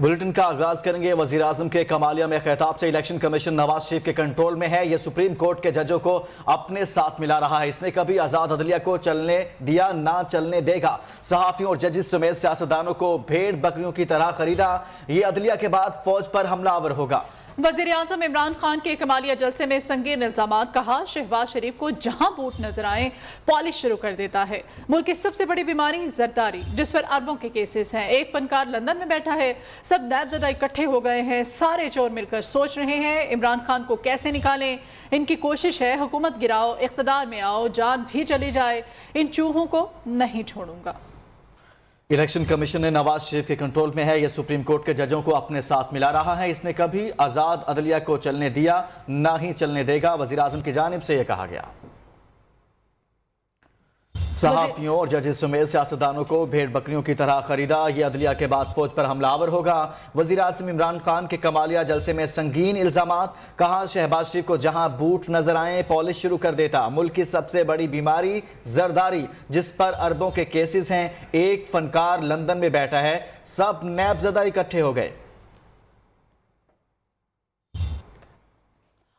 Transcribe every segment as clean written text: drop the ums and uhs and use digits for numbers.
Bulletin का आगाज करेंगे। वजीर आजम के कमालिया में खिताब से इलेक्शन कमीशन नवाज शरीफ के कंट्रोल में है। ये सुप्रीम कोर्ट के जजों को अपने साथ मिला रहा है। इसने कभी आजाद अदलिया को चलने दिया ना चलने देगा। सहाफियों और जजेस समेत सियासतदानों को भेड़ बकरियों की तरह खरीदा। ये अदलिया के बाद फौज पर हमलावर होगा। वज़ीर आज़म इमरान खान के कमालिया जलसे में संगीन इल्जाम। कहा शहबाज शरीफ को जहां बूट नजर आए पॉलिश शुरू कर देता है। मुल्क की सबसे बड़ी बीमारी जरदारी, जिस पर अरबों के केसेस हैं। एक फनकार लंदन में बैठा है, सब नैबज़दा इकट्ठे हो गए हैं। सारे चोर मिलकर सोच रहे हैं इमरान खान को कैसे निकालें। इनकी कोशिश है हुकूमत गिराओ, इख्तिदार में आओ, जान भी चली जाए, इन चूहों को नहीं छोड़ूंगा। इलेक्शन कमीशन ने नवाज शरीफ के कंट्रोल में है। यह सुप्रीम कोर्ट के जजों को अपने साथ मिला रहा है। इसने कभी आजाद अदलिया को चलने दिया ना ही चलने देगा। वजीर आजम की जानिब से यह कहा गया। सहाफियों और जजेस समेत सियासतदानों को भेड़ बकरियों की तरह खरीदा। यह अदलिया के बाद फौज पर हमलावर होगा। वजीर आजम इमरान खान के कमालिया जलसे में संगीन इल्जामात। कहा शहबाज शरीफ को जहां बूट नजर आए पॉलिश शुरू कर देता। मुल्क की सबसे बड़ी बीमारी जरदारी, जिस पर अरबों के केसेस हैं। एक फनकार लंदन में बैठा है, सब नैबज़दा इकट्ठे हो गए।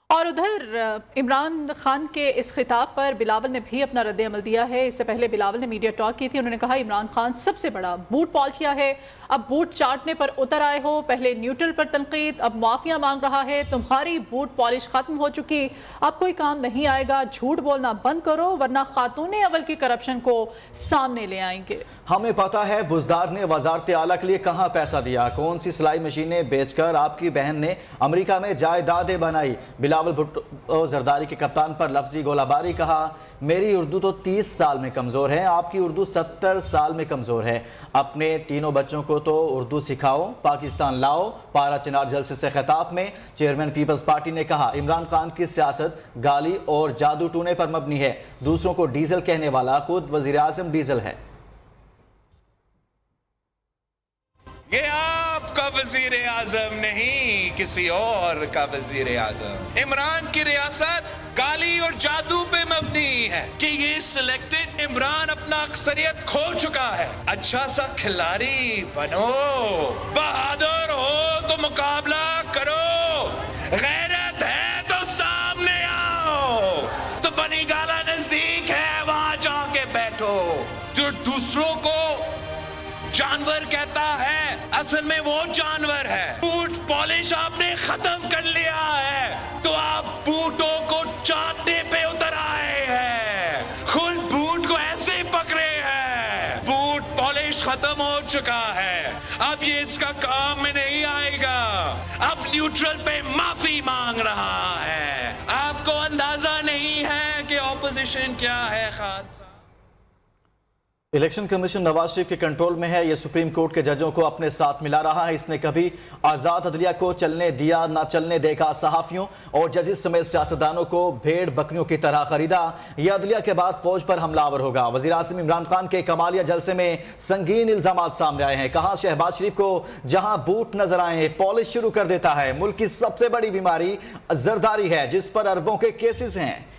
और उधर इमरान खान के इस खिताब पर बिलावल ने भी अपना रद्द अमल दिया है। इससे पहले बिलावल ने मीडिया टॉक की थी। उन्होंने कहा इमरान खान सबसे बड़ा बूट पॉलिशिया है। अब बूट चाटने पर उतर आए हो। पहले न्यूट्रल पर तनकीद, अब माफिया मांग रहा है। तुम्हारी बूट पॉलिश खत्म हो चुकी, अब कोई काम नहीं आएगा। झूठ बोलना बंद करो, वरना खातून अवल की करप्शन को सामने ले आएंगे। हमें पता है बुजदार ने वजारत आला के लिए कहां पैसा दिया, कौन सी सिलाई मशीनें बेचकर आपकी बहन ने अमेरिका में जायदादें बनाई। बिलावल भुट्टो जरदारी के कप्तान पर लफ्जी गोलाबारी। कहा मेरी उर्दू तो 30 साल में कमजोर है, आपकी उर्दू 70 साल में कमजोर है। अपने तीनों बच्चों को तो उर्दू सिखाओ, पाकिस्तान लाओ। पारा चिनार जलसे से खिताब में चेयरमैन पीपल्स पार्टी ने कहा इमरान खान की सियासत गाली और जादू टूने पर मबनी है। दूसरों को डीजल कहने वाला खुद वजीर आजम डीजल है। ये आपका वजीर आजम नहीं, किसी और का वजीर आजम। इमरान की रियासत गाली और जादू पे मबनी है कि ये सिलेक्टेड इमरान अपना अक्सरियत खो चुका है। अच्छा सा खिलाड़ी बनो, बहादुर हो तो मुकाबला करो, गैरत है तो सामने आओ। तो बनी गाला नजदीक है, वहां जाके बैठो। जो दूसरों को जानवर कहता है, असल में वो जानवर है। बूट पॉलिश आपने खत्म कर लिया है, तो आप बूटों को चाटने पे उतर आए हैं। खुद बूट को ऐसे ही पकड़े हैं। बूट पॉलिश खत्म हो चुका है, अब ये इसका काम में नहीं आएगा। अब न्यूट्रल पे माफी मांग रहा है। आपको अंदाजा नहीं है कि ऑपोजिशन क्या है। खान इलेक्शन कमीशन नवाज शरीफ के कंट्रोल में है। यह सुप्रीम कोर्ट के जजों को अपने साथ मिला रहा है। इसने कभी आजाद अदलिया को चलने दिया ना चलने देगा। सहाफियों और जजेस समेत सियासतदानों को भेड़ बकरियों की तरह खरीदा। यह अदलिया के बाद फौज पर हमलावर होगा। वजीर आजम इमरान खान के कमालिया जलसे में संगीन इल्जामात सामने आए हैं। कहा शहबाज शरीफ को जहां बूट नजर आए पॉलिश शुरू कर देता है। मुल्क की सबसे बड़ी बीमारी जरदारी है, जिस पर अरबों के केसेस हैं।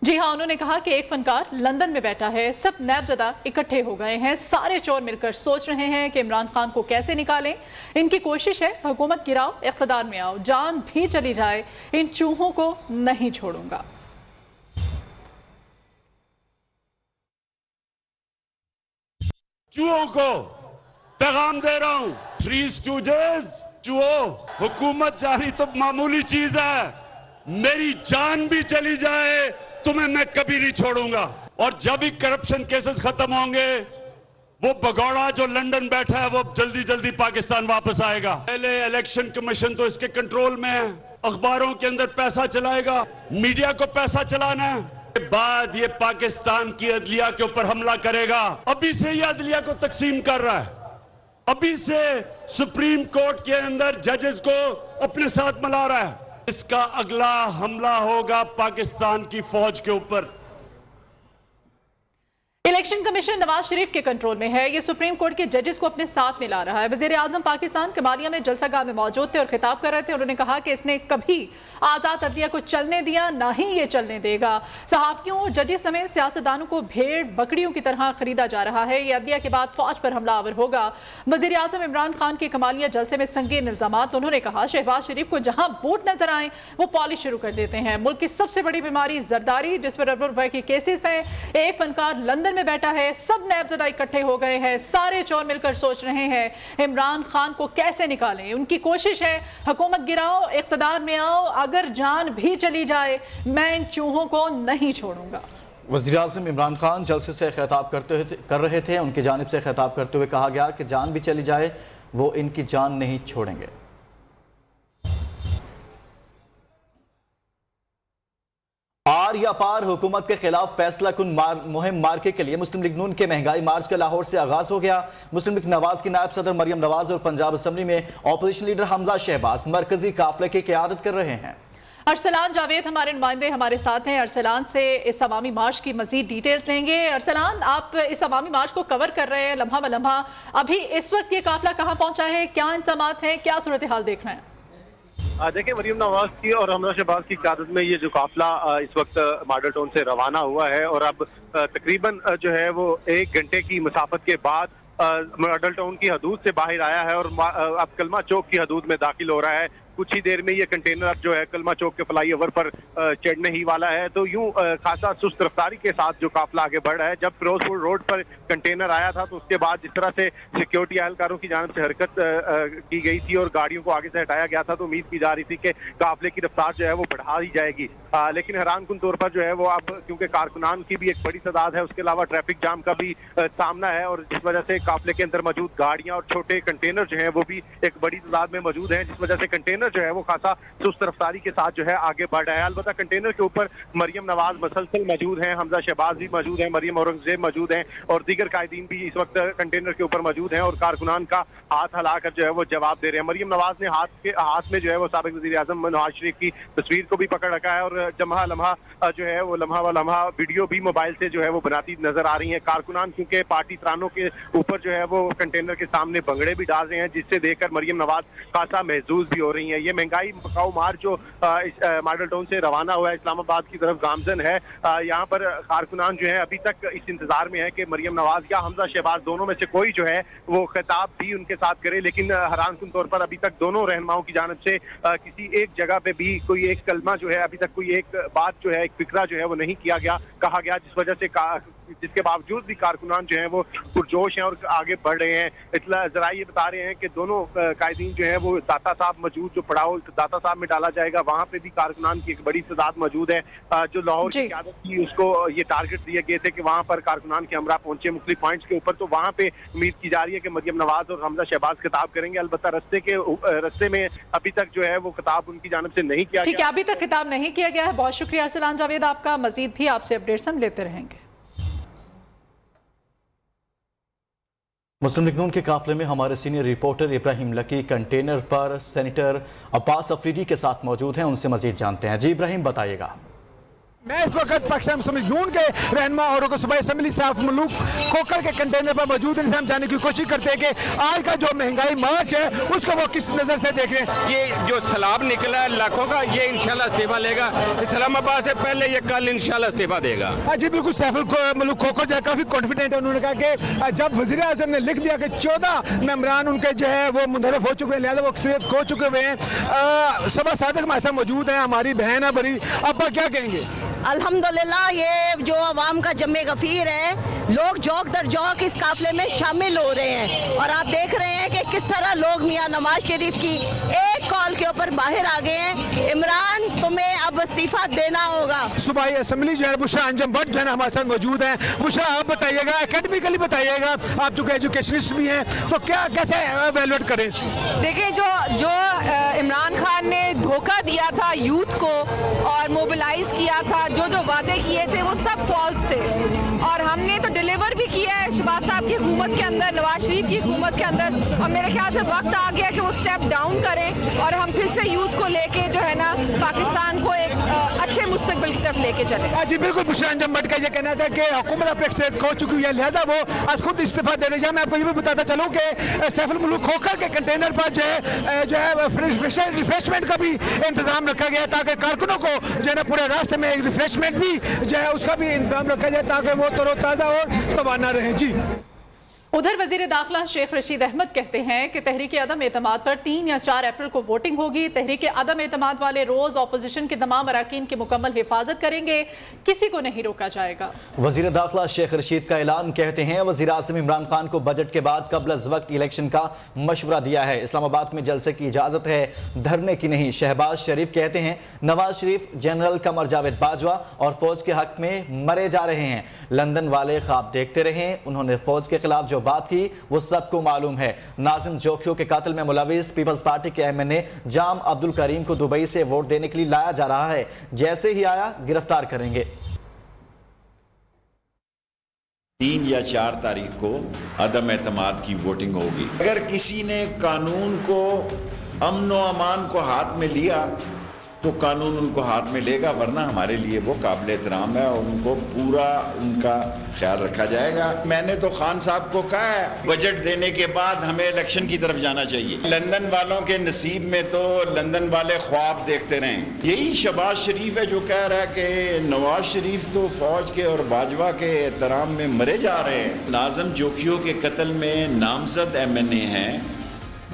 जी हाँ, उन्होंने कहा कि एक फनकार लंदन में बैठा है, सब नैबज़दा इकट्ठे हो गए हैं। सारे चोर मिलकर सोच रहे हैं कि इमरान खान को कैसे निकालें। इनकी कोशिश है हुकूमत गिराओ, इख्तिदार में आओ, जान भी चली जाए, इन चूहों को नहीं छोड़ूंगा। चूहों को पैगाम दे रहा हूं, थ्री स्टूजेस चूहो, हुकूमत जारी तो मामूली चीज है, मेरी जान भी चली जाए तुम्हें मैं कभी नहीं छोड़ूंगा। और जब भी करप्शन केसेस खत्म होंगे, वो भगौड़ा जो लंदन बैठा है वो जल्दी जल्दी पाकिस्तान वापस आएगा। पहले इलेक्शन कमीशन तो इसके कंट्रोल में है, अखबारों के अंदर पैसा चलाएगा, मीडिया को पैसा चलाना है, के बाद ये पाकिस्तान की अदलिया के ऊपर हमला करेगा। अभी से ये अदलिया को तकसीम कर रहा है, अभी से सुप्रीम कोर्ट के अंदर जजेस को अपने साथ मिला रहा है। इसका अगला हमला होगा पाकिस्तान की फौज के ऊपर। इलेक्शन कमीशन नवाज शरीफ के कंट्रोल में है। ये सुप्रीम कोर्ट के जजेस को अपने साथ मिला रहा है। वजीर आजम पाकिस्तान कमालिया में जलसागाह में मौजूद थे और खिताब कर रहे थे। उन्होंने कहा कि इसने कभी आजाद अदलिया को चलने दिया, ना ही ये चलने देगा। सहाफियों और जजेस समेत सियासतदानों को भेड़ बकरियों की तरह खरीदा जा रहा है। ये अदलिया के बाद फौज पर हमलावर होगा। वजीर आजम इमरान खान के कमालिया जलसे में संगीन इल्जामात। उन्होंने कहा शहबाज शरीफ को जहां बूट नजर आए वो पॉलिश शुरू कर देते हैं। मुल्क की सबसे बड़ी बीमारी जरदारी, जिस पर अरबों रुपए के केसेस हैं। एक फनकार लंदन में बैठा है, सब नैबजदा इकट्ठे हो गए हैं, सारे चोर मिलकर सोच रहे हैं इमरान खान को कैसे निकालें। उनकी कोशिश है हुकूमत गिराओ, इख्तिदार में आओ, अगर जान भी चली जाए मैं इन चूहों को नहीं छोड़ूंगा। वज़ीर आज़म इमरान खान जलसे से खिताब कर रहे थे। उनकी जानिब से खिताब करते हुए कहा गया कि जान भी चली जाए वो इनकी जान नहीं छोड़ेंगे। आर या पार हुकूमत के खिलाफ फैसला कुन मुहिम मार्के के लिए मुस्लिम लीग नून के महंगाई मार्च का लाहौर से आगाज हो गया। मुस्लिम लीग नवाज की नायब सदर मरियम नवाज और पंजाब असम्बली में ऑपोजिशन लीडर हमजा शहबाज मरकजी काफिले की क़यादत कर रहे हैं। अरसलान जावेद हमारे नुमाइंदे हमारे साथ हैं। अरसलान से इस अवामी मार्च की मजीद डिटेल्स लेंगे। अरसलान, आप इस अवामी मार्च को कवर कर रहे हैं लम्हा ब लम्हा। अभी इस वक्त ये काफिला कहाँ पहुंचा है, क्या इंतजामात हैं, क्या सूरत हाल देख रहे हैं? देखिए, मरियम नवाज की और हमजा शहबाज की क़यादत में ये जो काफिला इस वक्त मॉडल टाउन से रवाना हुआ है और अब तकरीबन जो है वो 1 घंटे की मुसाफत के बाद मॉडल टाउन की हदूद से बाहर आया है और अब कलमा चौक की हदूद में दाखिल हो रहा है। कुछ ही देर में ये कंटेनर अब जो है कलमा चौक के फ्लाई ओवर पर चढ़ने ही वाला है। तो यूं खासा सुस्त रफ्तारी के साथ जो काफिला आगे बढ़ रहा है। जब फिरोजपुर रोड पर कंटेनर आया था तो उसके बाद जिस तरह से सिक्योरिटी एहलकारों की जानिब से हरकत की गई थी और गाड़ियों को आगे से हटाया गया था तो उम्मीद की जा रही थी कि काफिले की रफ्तार जो है वो बढ़ा ही जाएगी। लेकिन हैरानकुन तौर पर जो है वो अब क्योंकि कारकुनान की भी एक बड़ी तादाद है, उसके अलावा ट्रैफिक जाम का भी सामना है और जिस वजह से काफिले के अंदर मौजूद गाड़ियां और छोटे कंटेनर जो है वो भी एक बड़ी तादाद में मौजूद है, जिस वजह से कंटेनर जो है वो खासा सुस्त रफ्तारी के साथ जो है आगे बढ़ रहा है। अलबत्ता कंटेनर के ऊपर मरियम नवाज मसलसल मौजूद हैं, हमजा शहबाज भी मौजूद हैं, मरियम औरंगजेब मौजूद हैं और दीगर कायदीन भी इस वक्त कंटेनर के ऊपर मौजूद हैं और कारकुनान का हाथ हिलाकर जो है वो जवाब दे रहे हैं। मरियम नवाज ने हाथ में जो है वो साबिक वज़ीर आज़म नवाज शरीफ की तस्वीर को भी पकड़ रखा है और लम्हा लम्हा जो है वो लम्हा व लम्हा वीडियो भी मोबाइल से जो है वो बनाती नजर आ रही है। कारकुनान क्योंकि पार्टी तरानों के ऊपर जो है वो कंटेनर के सामने भंगड़े भी डाल रहे हैं, जिससे देखकर मरियम नवाज खासा महजूज भी हो रही है। ये महंगाई बकाऊ मार्च जो मॉडल टाउन से रवाना हुआ है इस्लामाबाद की तरफ गामजन है। यहाँ पर कारकुनान जो है अभी तक इस इंतजार में है कि मरियम नवाज या हमजा शहबाज दोनों में से कोई जो है वो खिताब भी उनके साथ करे, लेकिन हैरानकुन तौर पर अभी तक दोनों रहनुमाओं की जानिब से किसी एक जगह पे भी कोई एक कलमा जो है अभी तक कोई एक बात जो है एक फिक्रा जो है वो नहीं कहा गया, जिस वजह से जिसके बावजूद भी कारकुनान जो है वो पुरजोश हैं और आगे बढ़ रहे हैं। इतला जरा ये बता रहे हैं कि दोनों कायदीन जो है वो दाता साहब मौजूद, जो पड़ाव दाता साहब में डाला जाएगा वहाँ पे भी कारकुनान की एक बड़ी तादाद मौजूद है। जो लाहौर की क़यादत थी उसको ये टारगेट दिए गए थे कि वहाँ पर कारकुनान के हमरा पहुंचे मुख्तलिफ पॉइंट्स के ऊपर, तो वहाँ पे उम्मीद की जा रही है कि मरियम नवाज और हमजा शहबाज खिताब करेंगे। अलबत्ता रस्ते में अभी तक जो है वो खिताब उनकी जानिब से नहीं किया गया। ठीक है, अभी तक खिताब नहीं किया गया है। बहुत शुक्रिया अरसलान जावेद आपका। मजीद भी आपसे अपडेट्स हम लेते रहेंगे। मुस्लिम लीग नून के काफिले में हमारे senior reporter Ibrahim lucky container पर सेनेटर अब्बास अफरीदी के साथ मौजूद हैं, उनसे मजीद जानते हैं। जी इब्राहिम, बताइएगा। मैं इस वक्त पाकिस्तान मुस्लिम लीग नून के रहनुमा और सूबाई असम्बली साफ मलूक कोकर के कंटेनर पर मौजूद हैं। हम जानने की कोशिश करते हैं कि आज का जो महंगाई मार्च है उसको वो किस नज़र से देख रहे हैं। ये जो सैलाब निकला है लाखों का, ये इंशाल्लाह इस्तीफा लेगा। इस्लामाबाद से पहले ये कल इंशाल्लाह इस्तीफा देगा। जी बिल्कुल, सैफुल मलूक कोकर जो है काफ़ी कॉन्फिडेंट है। उन्होंने कहा कि जब वज़ीर आज़म ने लिख दिया कि 14 मेंबरान उनके जो है वो मुंहतरफ हो चुके हैं, लिहाजा वो अक्सरियत खो चुके हुए हैं। सबा सादक हमारे साथ मौजूद हैं, हमारी बहन है बड़ी। अब्बा क्या कहेंगे? अल्हम्दुलिल्लाह, ये जो अवाम का जम्मे गफीर है, लोग जौक दर जौक इस काफिले में शामिल हो रहे हैं और आप देख रहे हैं कि किस तरह लोग मियां नवाज शरीफ की एक कॉल के ऊपर बाहर आ गए हैं। इमरान, तुम्हें अब इस्तीफा देना होगा। सूबाई असम्बली जो है बुशरा अंजम भट्ट जो है हमारे साथ मौजूद हैं। बुशरा, आप बताइएगा, एकेडमिकली बताइएगा, आप चूँकि एजुकेशनिस्ट भी हैं, तो क्या कैसे एवेल्युएट करें? देखिए, जो इमरान खान ने धोखा दिया था यूथ को और मोबिलाइज किया था, जो वादे किए थे वो सब फॉल्स थे और हमने तो डिलीवर भी किया है। शहबाज साहब की हुकूमत के अंदर, नवाज शरीफ की हुकूमत के अंदर, और मेरे ख्याल से वक्त आ गया कि वो स्टेप डाउन करें और हम फिर से यूथ को लेके जो है ना पाकिस्तान को एक अच्छे मुस्तकबिल की तरफ लेके चले। जी बिल्कुल, बुशरा अंजुम भट्ट का ये कहना था कि हुकूमत अपने अक्सरियत खो चुकी हुई है, लिहाजा वो आज खुद इस्तीफा दे रही है। मैं आपको ये भी बताता चलूँ कि सैफुल मुल्क खोखर के कंटेनर पर जो है रिफ्रेशमेंट का भी इंतजाम रखा गया ताकि कारकुनों को जो है ना पूरे रास्ते में रिफ्रेशमेंट भी जो है उसका भी इंतजाम रखा जाए ताकि वो तरोताज़ा और तवाना रहे। जी उधर वजीर दाखिला शेख रशीद अहमद कहते हैं कि तहरीक अदम एतमाद पर 3 या 4 अप्रैल को वोटिंग होगी। तहरीक अदम एतमाद वाले रोज अपोजिशन के तमाम अरकान की मुकम्मल हिफाजत करेंगे, किसी को नहीं रोका जाएगा। वजीर दाखिला शेख रशीद का ऐलान, कहते हैं वजीर आज़म इमरान खान को बजट के बाद कबल अज़ वक्त इलेक्शन का मशवरा दिया है। इस्लामाबाद में जलसे की इजाज़त है, धरने की नहीं। शहबाज शरीफ कहते हैं नवाज शरीफ जनरल कमर जावेद बाजवा और फौज के हक में मरे जा रहे हैं। लंदन वाले ख्वाब देखते रहे, उन्होंने फौज के खिलाफ जो बात की वो सबको मालूम है। नाज़िम जोखियों के कत्ल में मुलविस पीपल्स पार्टी के एमएनए जाम अब्दुल करीम को दुबई से वोट देने के लिए लाया जा रहा है, जैसे ही आया गिरफ्तार करेंगे। 3 या 4 तारीख को अदम एतमाद की वोटिंग होगी। अगर किसी ने कानून को, अमन व अमान को हाथ में लिया तो कानून उनको हाथ में लेगा, वरना हमारे लिए वो काबिल एहतराम है और उनको पूरा उनका ख्याल रखा जाएगा। मैंने तो खान साहब को कहा है बजट देने के बाद हमें इलेक्शन की तरफ जाना चाहिए। लंदन वालों के नसीब में तो लंदन वाले ख्वाब देखते रहें। यही शहबाज शरीफ है जो कह रहा है कि नवाज शरीफ तो फौज के और बाजवा के एहतराम में मरे जा रहे हैं। नाज़िम जोखियों के कत्ल में नामजद एमएनए हैं।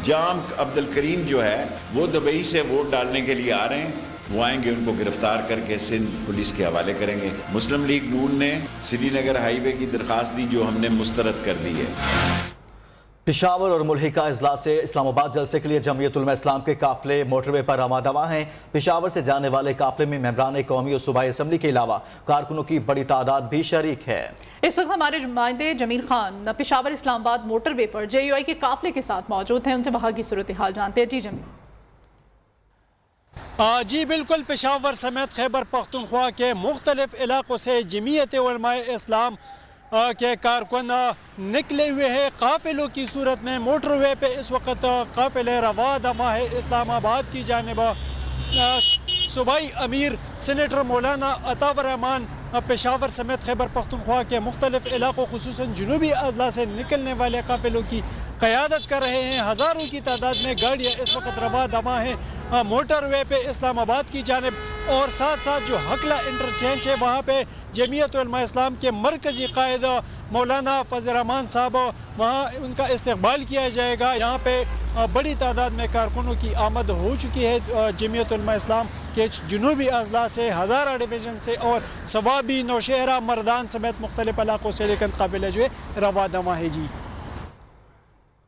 जाम अब्दुल करीम जो है वो दुबई से वोट डालने के लिए आ रहे हैं, वो आएंगे, उनको गिरफ्तार करके सिंध पुलिस के हवाले करेंगे। मुस्लिम लीग नून ने श्रीनगर हाईवे की दरख्वास्त दी जो हमने मुस्तरद कर दी है। पिशावर और मुल्हिका अजला से इस्लामाबाद जलसे के लिए जमीयत उलमा इस्लाम के काफिले मोटरवे पर रवा दवा हैं। पिशावर से जाने वाले काफिले में मेंबरान कौमी और सूबाई असम्बली के अलावा कारकुनों की बड़ी तादाद भी शरीक है। इस वक्त हमारे नुमाइंदे जमील खान पिशावर इस्लामाबाद मोटरवे पर JUI के काफिले के साथ मौजूद हैं, उनसे वहाँ की सूरत हाल जानते हैं। जी जमील। जी बिल्कुल, पेशावर समेत खैबर पख्तूनख्वा के मुख्तलिफ इलाकों से जमीयत उलमा इस्लाम के कारकुन निकले हुए हैं। काफिलों की सूरत में मोटरवे पे इस वक्त काफिले रवा दवा है इस्लामाबाद की जानिब। सूबाई अमीर सेनेटर मौलाना अतावर रहमान पेशावर समेत खैबर पख्तूनख्वा के मुख्तलिफ इलाकों खुसूसन जनूबी अजला से निकलने वाले काफिलों की क़यादत कर रहे हैं। हज़ारों की तादाद में गाड़ियाँ इस वक्त रवा दवा हैं मोटरवे पे इस्लामाबाद की जानिब, और साथ साथ जो हकला इंटरचेंज है वहाँ पे जमीयत उलमा इस्लाम के मरकज़ी कायद मौलाना फजल रहमान साहब, वहाँ उनका इस्तकबाल किया जाएगा। यहाँ पे बड़ी तादाद में कारकुनों की आमद हो चुकी है जमीयत उलमा इस्लाम के जनूबी अजला से, हज़ारा डिवीज़न से और सवाबी, नौशहरा, मर्दान समेत मुख्तलिफ इलाकों से लेकर काबिल जो है रवा दवा है। जी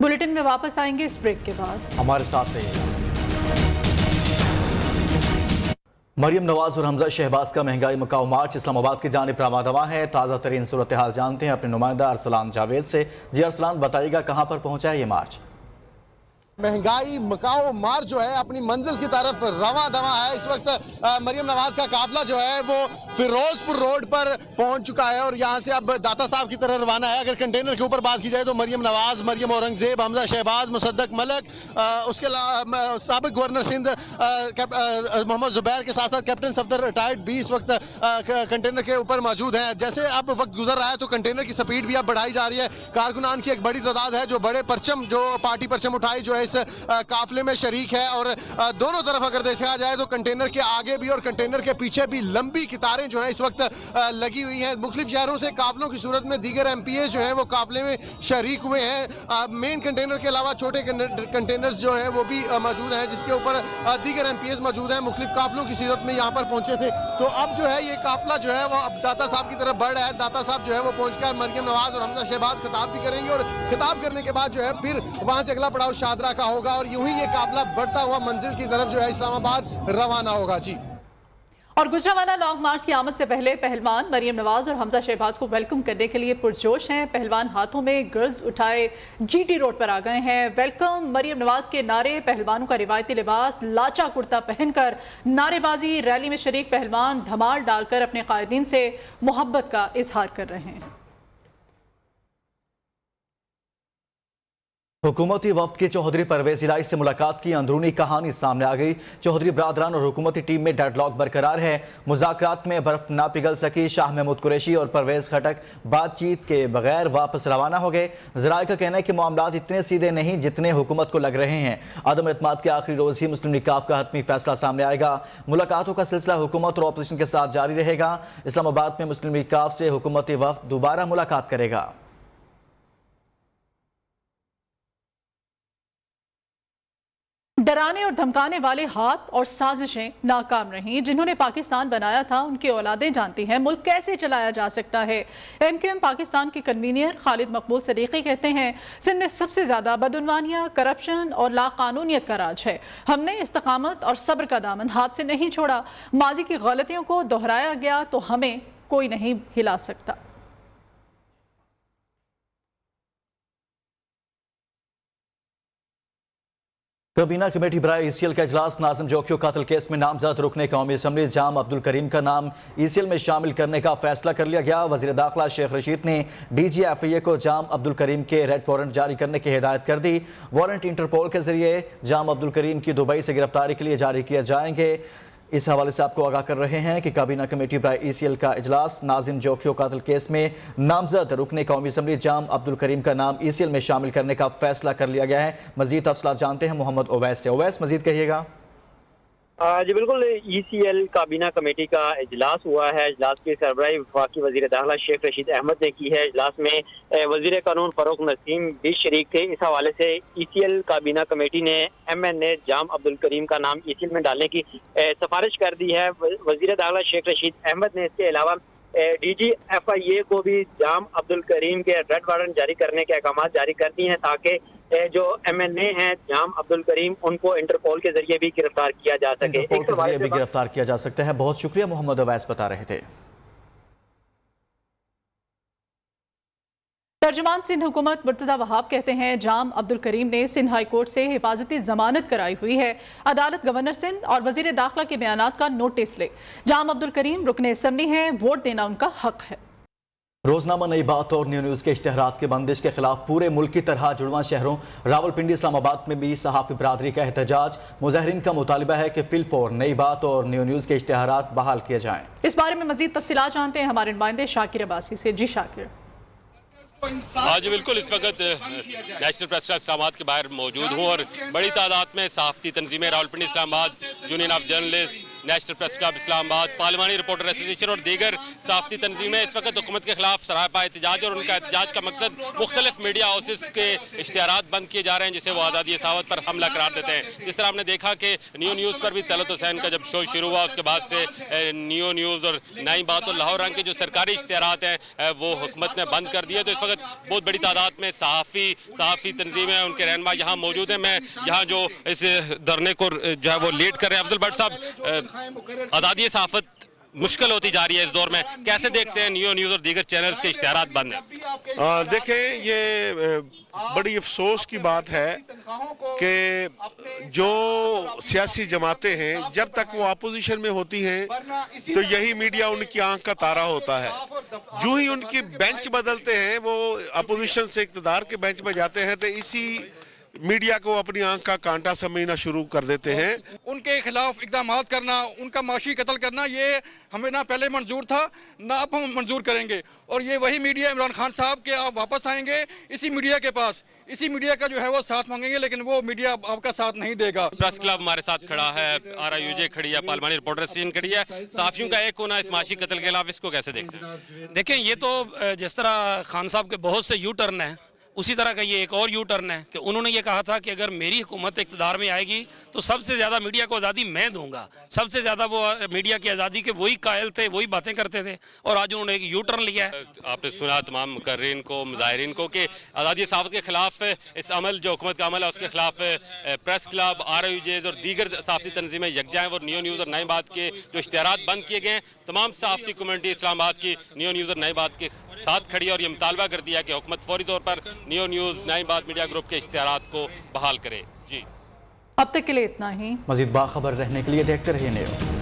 बुलेटिन में वापस आएंगे इस ब्रेक के बाद, हमारे साथ रहिएगा। मरियम नवाज और हमजा शहबाज का महंगाई मकाऊ मार्च इस्लामाबाद की जानिब रवा दवा है। ताज़ा तरीन सूरत हाल जानते हैं अपने नुमाइंदा अरसलान जावेद से। जी अरसलान, बताइएगा कहाँ पर पहुँचा है ये मार्च? महंगाई मकाओ मार्च जो है अपनी मंजिल की तरफ रवा दवा है। इस वक्त मरियम नवाज का काफिला जो है वो फिरोजपुर रोड पर पहुंच चुका है और यहाँ से अब दाता साहब की तरह रवाना है। अगर कंटेनर के ऊपर बात की जाए तो मरियम नवाज, मरियम औरंगजेब, हमजा शहबाज, मुसद्दक मलक, उसके अलावा साबिक गवर्नर सिंध मोहम्मद जुबैर के साथ साथ कैप्टन सफदर रिटायर्ड भी इस वक्त कंटेनर के ऊपर मौजूद हैं। जैसे अब वक्त गुजर रहा है तो कंटेनर की स्पीड भी अब बढ़ाई जा रही है। कारकुनान की एक बड़ी तादाद है जो बड़े परचम, जो पार्टी परचम उठाई जो है काफिले में शरीक है, और दोनों तरफ अगर देखा जाए तो कंटेनर के आगे भी और कंटेनर के पीछे भी लंबी कतारें जो है इस वक्त लगी हुई हैं। मुख्तलिफ शहरों से काफिलों की सूरत में दीगर MPA जो हैं वो काफिले में शरीक हुए हैं। मेन कंटेनर के अलावा छोटे कंटेनर्स जो हैं वो भी मौजूद हैं जिसके ऊपर दीगर MPAs मौजूद हैं। मुख्तलिफ काफिलों की सूरत में यहाँ पर पहुंचे थे। तो अब जो है ये काफिला जो है वो अब दाता साहब की तरफ बढ़ रहा है। दाता साहब जो है वो पहुंचकर मरियम नवाज और हमजा शहबाज खिताब भी करेंगे और खिताब करने के बाद जो है फिर वहाँ से अगला पड़ाव शादरा का होगा और यूं ही ये काफिला बढ़ता हुआ मंजिल की तरफ जो है इस्लामाबाद रवाना होगा। जी और गुजरांवाला लॉन्ग मार्च की आमद से पहले पहलवान मरियम नवाज और हमजा शहबाज को वेलकम करने के लिए पुरजोश हैं। पहलवान हाथों में गर्ल्स उठाए GT रोड पर आ गए हैं। वेलकम मरियम नवाज के नारे, पहलवानों का रिवायती लिबास लाचा कुर्ता पहनकर नारेबाजी, रैली में शरीक पहलवान धमाल डालकर अपने कायदीन से मोहब्बत का इजहार कर रहे हैं। हुकूमती वफ्द की चौधरी परवेज इलाही से मुलाकात की अंदरूनी कहानी सामने आ गई। चौधरी बरादरान और हुकूमती टीम में डेडलॉक बरकरार है। मुज़ाकरात में बर्फ ना पिघल सकी। शाह महमूद कुरैशी और परवेज खटक बातचीत के बगैर वापस रवाना हो गए। ज़राए का कहना है कि मामलात इतने सीधे नहीं जितने हुकूमत को लग रहे हैं। अदम एतमाद के आखिरी रोज़ ही मुस्लिम लीग काफ का हतमी फैसला सामने आएगा। मुलाकातों का सिलसिला हुकूमत और अपोजिशन के साथ जारी रहेगा। इस्लामाबाद में मुस्लिम लीग काफ से हुकूमती वफ्द दोबारा मुलाकात करेगा। डराने और धमकाने वाले हाथ और साजिशें नाकाम रहीं। जिन्होंने पाकिस्तान बनाया था उनकी औलादें जानती हैं मुल्क कैसे चलाया जा सकता है। MQM पाकिस्तान के कन्वीनियर खालिद मकबूल सदीकी कहते हैं, सिंध में सबसे ज्यादा बदउनवानियां, करप्शन और लाकानूनियत का राज है। हमने इस्तकामत और सब्र का दामन हाथ से नहीं छोड़ा। माजी की गलतियों को दोहराया गया तो हमें कोई नहीं हिला सकता। काबीना कमेटी बराए ECL का इजलास। नाज़िम जोकियो कातिल केस में नामजद रुकने कौमी असम्बली जाम अब्दुल करीम का नाम ECL में शामिल करने का फैसला कर लिया गया। वज़ीर दाखिला शेख रशीद ने DG FIA को जाम अब्दुल करीम के रेड वारंट जारी करने की हिदायत कर दी। वारंट इंटरपोल के जरिए जाम अब्दुल करीम की दुबई से गिरफ्तारी के लिए जारी किए जाएंगे। इस हवाले से आपको आगाह कर रहे हैं कि काबीना कमेटी बराए ECL का इजलास। नाज़िम जोकियो कातिल केस में नामजद रुकने कौमी असम्बली जाम अब्दुल करीम का नाम ECL में शामिल करने का फैसला कर लिया गया है। मजीद तफसीलात जानते हैं मोहम्मद ओवैस से। ओवैस, मजीद कहिएगा। जी बिल्कुल, ECL काबीना कमेटी का इजलास हुआ है। इजलास की सरबराही वफाकी वज़ीर दाखिला शेख रशीद अहमद ने की है। इजलास में वज़ीर कानून फ़ारूक नसीम भी शरीक थे। इस हवाले से ECL काबीना कमेटी ने MN जाम अब्दुल करीम का नाम ECL में डालने की सिफारिश कर दी है। वज़ीर दाखिला शेख रशीद अहमद ने इसके अलावा DG FIA को भी जाम अब्दुल करीम के रेड वारंट जारी करने के अहकाम जारी कर दिए हैं ताकि जो MNA हैं जाम अब्दुल करीम उनको इंटरपोल के जरिए भी गिरफ्तार किया जा सके। इंटरपोल के जरिए भी गिरफ्तार किया जा सकता है। बहुत शुक्रिया मोहम्मद अवैस बता रहे थे। तर्जुमान सिंध हुकूमत मुर्तज़ा वहाब कहते हैं, जाम अब्दुल करीम ने सिंध हाई कोर्ट से हिफाजती जमानत कराई हुई है। अदालत गवर्नर सिंध और वजीर दाखिला के बयानात का नोटिस ले। जाम अब्दुल करीम रुकने असम्बली हैं, वोट देना उनका हक है। रोजनामा नई बात और न्यू न्यूज़ के इश्तिहारात की बंदिश के खिलाफ पूरे मुल्क की तरह जुड़वां शहरों रावलपिंडी इस्लामाबाद में भी सहाफ़ी बरादरी का एहतजाज। मुजाहिरीन का मुतालिबा है कि फिलफौर नई बात और न्यू न्यूज़ के इश्तिहारात बहाल किए जाएं। इस बारे में मजीद तफसीलात जानते हैं हमारे नुमाइंदे शाकिर अब्बासी से। जी शाकिर। आज बिल्कुल इस वक्त नेशनल प्रेस क्लब इस्लामाबाद के बाहर मौजूद हूँ और बड़ी तादाद में सहाफ़ती तंजीमें Rawalpindi Islamabad, union of journalist, national press club Islamabad, पार्लिमानी रिपोर्टर एसोसिएशन और दीगर सहाफ़ती तंजीमें इस वक्त हुकूमत के खिलाफ सरापा एहतजाज। और उनका एहतजाज का मकसद मुख्तलिफ मीडिया हाउसेस के इश्तिहारात बंद किए जा रहे हैं जिसे वो आज़ादी सहावत पर हमला करार देते हैं। जिस तरह हमने देखा कि न्यू न्यूज़ पर भी तलत हुसैन का जब शो शुरू हुआ उसके बाद से न्यू न्यूज़ और नई बात और लाहौर रंग के जो सरकारी इश्तिहारात हैं वो हुकूमत ने बंद कर दिए। तो इस वक्त बहुत बड़ी तादाद में सहाफ़ी तंजीमें हैं, उनके रहनुमा यहाँ मौजूद हैं। मैं यहाँ जो इस धरने को जो है वो लीड कर रहे हैं, अफजल भट्ट साहब, आज़ादी सहाफ़त मुश्किल होती जा रही है इस दौर में, कैसे देखते हैं न्यू न्यूज़ और दीगर चैनल्स के इश्तिहारात बंद हैं? देखें, ये बड़ी अफसोस की बात है कि जो सियासी जमातें हैं जब तक वो अपोजिशन में होती हैं तो यही मीडिया उनकी आंख का तारा होता है। जो ही उनकी बेंच बदलते हैं वो अपोजिशन से इक़्तिदार के बेंच में जाते हैं तो इसी मीडिया को अपनी आंख का कांटा समझना शुरू कर देते हैं। उनके खिलाफ इक़दाम करना, उनका माशी कत्ल करना, ये हमें ना पहले मंजूर था ना अब हम मंजूर करेंगे। और ये वही मीडिया इमरान खान साहब के आप वापस आएंगे इसी मीडिया के पास, इसी मीडिया का जो है वो साथ मांगेंगे, लेकिन वो मीडिया आपका साथ नहीं देगा। प्रेस क्लब हमारे साथ खड़ा है, RIUJ खड़ी है, पार्लिमानी रिपोर्टर एसोसिएशन खड़ी है। सहाफ़ियों का एक कोना इस माशी कत्ल के खिलाफ, इसको कैसे देखते हैं? देखें, ये तो जिस तरह खान साहब के बहुत से यू टर्न है उसी तरह का ये एक और यू टर्न है कि उन्होंने ये कहा था कि अगर मेरी हुकूमत इक़्तिदार में आएगी तो सबसे ज़्यादा मीडिया को आज़ादी मैं दूंगा। सबसे ज़्यादा वो मीडिया की आज़ादी के वही कायल थे, वही बातें करते थे, और आज उन्होंने एक यू टर्न लिया है। आपने सुना तमाम मुकर्रीन को, मुजाहिरीन को कि आज़ादी सहाफ़त के खिलाफ इस अमल जो हुकूमत का अमल है उसके खिलाफ प्रेस क्लब, RIUJ और दीगर सहाफ़ती तंजीमें यकजा हैं। और न्यू न्यूज़ और नई बात के जो इश्तिहारात बंद किए गए हैं, तमाम सहाफ़ती कम्युनिटी इस्लामाबाद की न्यू न्यूज़ और नई बात के साथ खड़ी है और ये मुतालबा कर दिया कि हुकूमत फौरी तौर पर न्यू न्यूज़ नई बात मीडिया ग्रुप के इश्तिहारात को बहाल करे। जी, अब तक के लिए इतना ही। मज़ीद बाखबर रहने के लिए देखते रहिए न्यूज़।